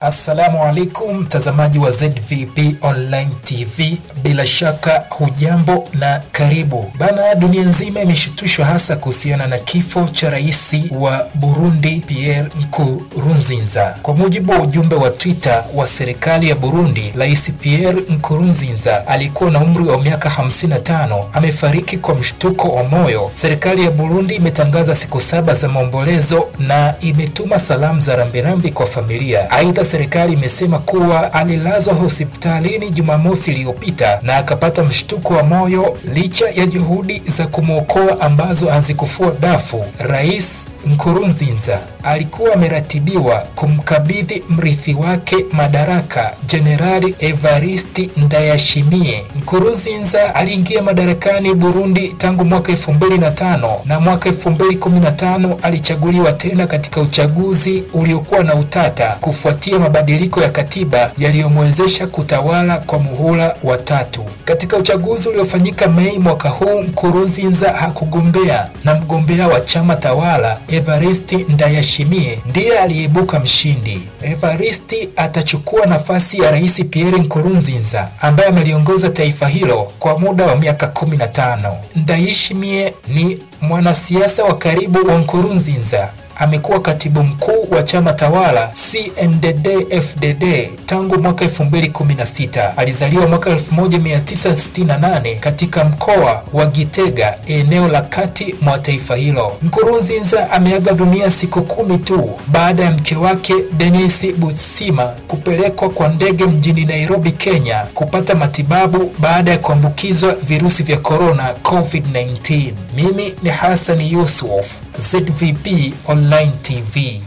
Assalamu alaikum mtazamaji wa ZVP Online TV, bila shaka hujambo na karibu. Bana, dunia nzima imeshtushwa hasa kuhusiana na kifo cha rais wa Burundi Pierre Nkurunziza. Kwa mujibu wa ujumbe wa Twitter wa serikali ya Burundi, Rais Pierre Nkurunziza alikuwa na umri wa miaka 55, amefariki kwa mshtuko wa moyo. Serikali ya Burundi imetangaza siku 7 za maombolezo na imetuma salamu za rambirambi kwa familia. Aidha, serikali imesema kuwa alilazwa hospitalini Jumamosi iliyopita na akapata mshtuko wa moyo licha ya juhudi za kumwokoa ambazo hazikufua dafu. Rais Nkurunziza alikuwa ameratibiwa kumkabidhi mrithi wake madaraka, Jenerali Evariste Ndayishimiye. Nkurunziza aliingia madarakani Burundi tangu mwaka 2005 na mwaka 2015 alichaguliwa tena katika uchaguzi uliokuwa na utata kufuatia mabadiliko ya katiba yaliyomwezesha kutawala kwa muhula wa 3. Katika uchaguzi uliofanyika Mei mwaka huu, Nkurunziza hakugombea na mgombea wa chama tawala Evariste Ndayishimiye ndiye aliyeibuka mshindi. Evariste atachukua nafasi ya Rais Pierre Nkurunziza ambaye ameliongoza taifa hilo kwa muda wa miaka 15. Ndayishimiye ni mwanasiasa wa karibu wa Nkurunziza. Amekuwa katibu mkuu wa chama tawala CNDD-FDD tangu mwaka 2016. Alizaliwa mwaka 1968 katika mkoa wa Gitega, eneo la kati mwa taifa hilo. Nkurunziza ameaga dunia siku 10 tu baada ya mke wake Denis Butsima kupelekwa kwa ndege mjini Nairobi, Kenya kupata matibabu baada ya kuambukizwa virusi vya corona COVID-19. Mimi ni Hassan Yusuf, ZVP Online TV.